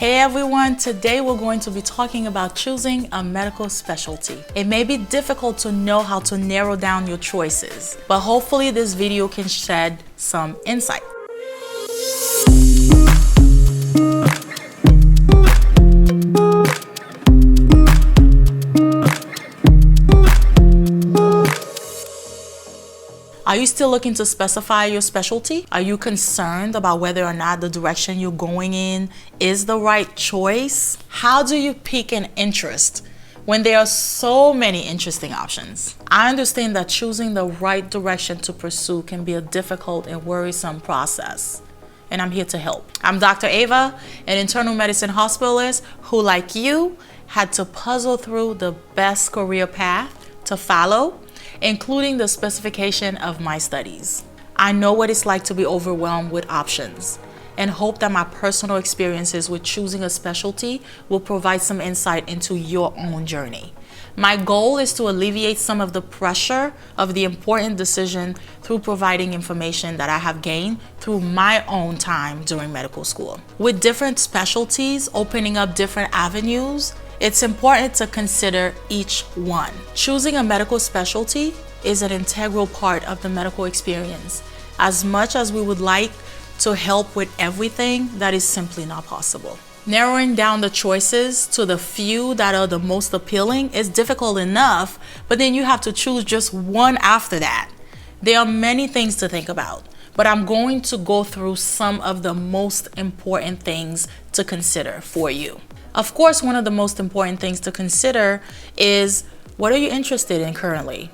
Hey everyone, today we're going to be talking about choosing a medical specialty. It may be difficult to know how to narrow down your choices, but hopefully this video can shed some insight. Are you still looking to specify your specialty? Are you concerned about whether or not the direction you're going in is the right choice? How do you pique an interest when there are so many interesting options? I understand that choosing the right direction to pursue can be a difficult and worrisome process, and I'm here to help. I'm Dr. Ava, an internal medicine hospitalist who, like you, had to puzzle through the best career path to follow, including the specification of my studies. I know what it's like to be overwhelmed with options and hope that my personal experiences with choosing a specialty will provide some insight into your own journey. My goal is to alleviate some of the pressure of the important decision through providing information that I have gained through my own time during medical school. With different specialties opening up different avenues, it's important to consider each one. Choosing a medical specialty is an integral part of the medical experience. As much as we would like to help with everything, that is simply not possible. Narrowing down the choices to the few that are the most appealing is difficult enough, but then you have to choose just one after that. There are many things to think about, but I'm going to go through some of the most important things to consider for you. Of course, one of the most important things to consider is, what are you interested in currently?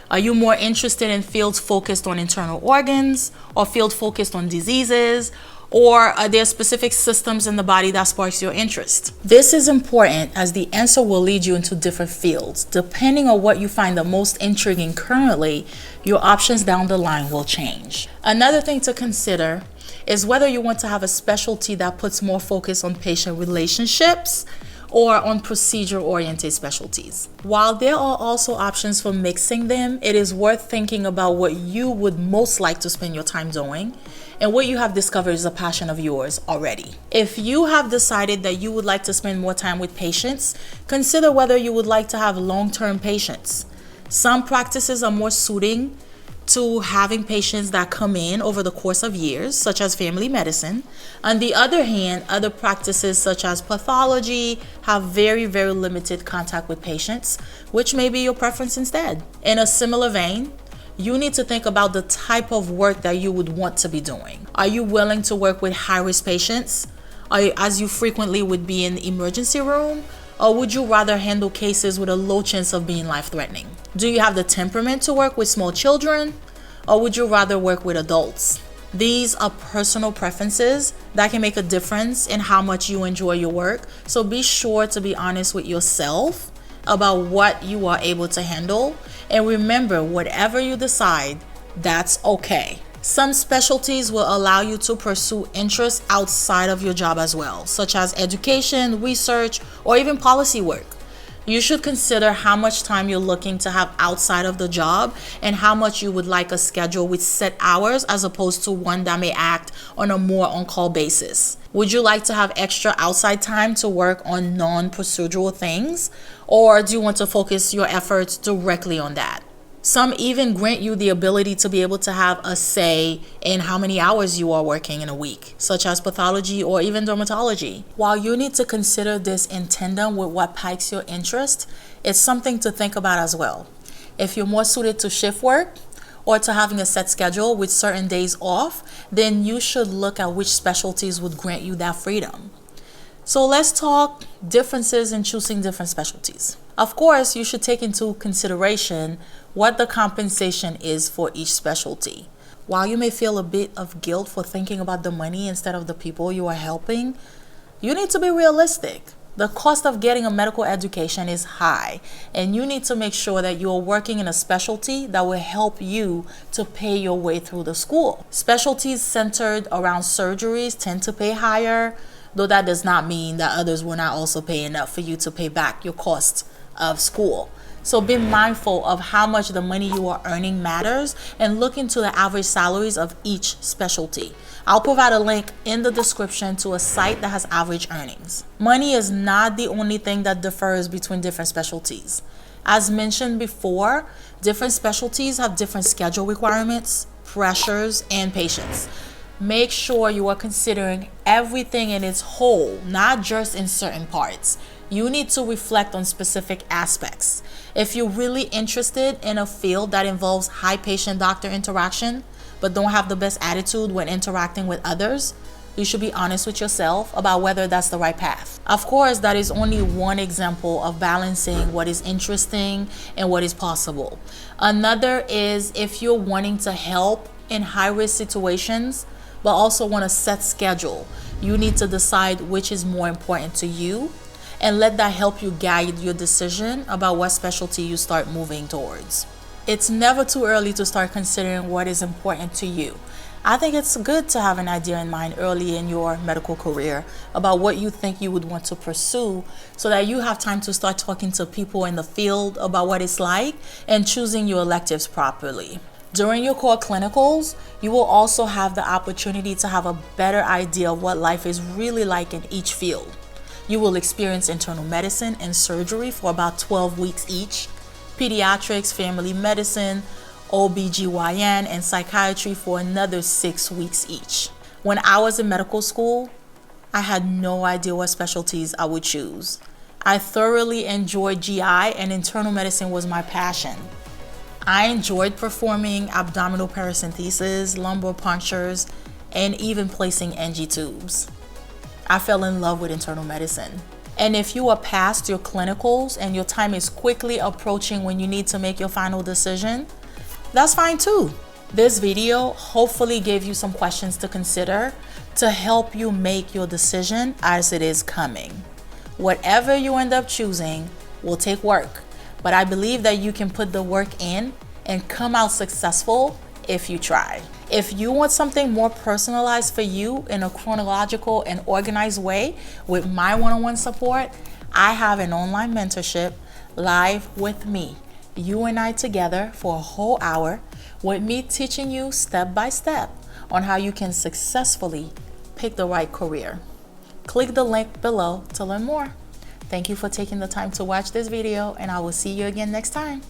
Are you more interested in fields focused on internal organs or field focused on diseases? Or are there specific systems in the body that sparks your interest? This is important as the answer will lead you into different fields. Depending on what you find the most intriguing currently, your options down the line will change. Another thing to consider is whether you want to have a specialty that puts more focus on patient relationships or on procedure-oriented specialties. While there are also options for mixing them, it is worth thinking about what you would most like to spend your time doing and what you have discovered is a passion of yours already. If you have decided that you would like to spend more time with patients, consider whether you would like to have long-term patients. Some practices are more suiting to having patients that come in over the course of years, such as family medicine. On the other hand, other practices such as pathology have very, very limited contact with patients, which may be your preference instead. In a similar vein, you need to think about the type of work that you would want to be doing. Are you willing to work with high-risk patients, as you frequently would be in the emergency room? Or would you rather handle cases with a low chance of being life-threatening? Do you have the temperament to work with small children? Or would you rather work with adults? These are personal preferences that can make a difference in how much you enjoy your work. So be sure to be honest with yourself about what you are able to handle. And remember, whatever you decide, that's okay. Some specialties will allow you to pursue interests outside of your job as well, such as education, research, or even policy work. You should consider how much time you're looking to have outside of the job and how much you would like a schedule with set hours as opposed to one that may act on a more on-call basis. Would you like to have extra outside time to work on non-procedural things, or do you want to focus your efforts directly on that? Some even grant you the ability to be able to have a say in how many hours you are working in a week, such as pathology or even dermatology. While you need to consider this in tandem with what piques your interest, it's something to think about as well. If you're more suited to shift work or to having a set schedule with certain days off, then you should look at which specialties would grant you that freedom. So let's talk differences in choosing different specialties. Of course, you should take into consideration what the compensation is for each specialty. While you may feel a bit of guilt for thinking about the money instead of the people you are helping, you need to be realistic. The cost of getting a medical education is high, and you need to make sure that you are working in a specialty that will help you to pay your way through the school. Specialties centered around surgeries tend to pay higher, though that does not mean that others will not also pay enough for you to pay back your cost of school. So be mindful of how much the money you are earning matters and look into the average salaries of each specialty. I'll provide a link in the description to a site that has average earnings. Money is not the only thing that differs between different specialties. As mentioned before, different specialties have different schedule requirements, pressures, and patients. Make sure you are considering everything in its whole, not just in certain parts. You need to reflect on specific aspects. If you're really interested in a field that involves high patient-doctor interaction, but don't have the best attitude when interacting with others, you should be honest with yourself about whether that's the right path. Of course, that is only one example of balancing what is interesting and what is possible. Another is if you're wanting to help in high-risk situations, but also want a set schedule. You need to decide which is more important to you and let that help you guide your decision about what specialty you start moving towards. It's never too early to start considering what is important to you. I think it's good to have an idea in mind early in your medical career about what you think you would want to pursue so that you have time to start talking to people in the field about what it's like and choosing your electives properly. During your core clinicals, you will also have the opportunity to have a better idea of what life is really like in each field. You will experience internal medicine and surgery for about 12 weeks each, pediatrics, family medicine, OBGYN, and psychiatry for another 6 weeks each. When I was in medical school, I had no idea what specialties I would choose. I thoroughly enjoyed GI and internal medicine was my passion. I enjoyed performing abdominal paracentesis, lumbar punctures, and even placing NG tubes. I fell in love with internal medicine. And if you are past your clinicals and your time is quickly approaching when you need to make your final decision, that's fine too. This video hopefully gave you some questions to consider to help you make your decision as it is coming. Whatever you end up choosing will take work, but I believe that you can put the work in and come out successful if you try. If you want something more personalized for you in a chronological and organized way with my one-on-one support, I have an online mentorship live with me. You and I together for a whole hour with me teaching you step by step on how you can successfully pick the right career. Click the link below to learn more. Thank you for taking the time to watch this video, and I will see you again next time.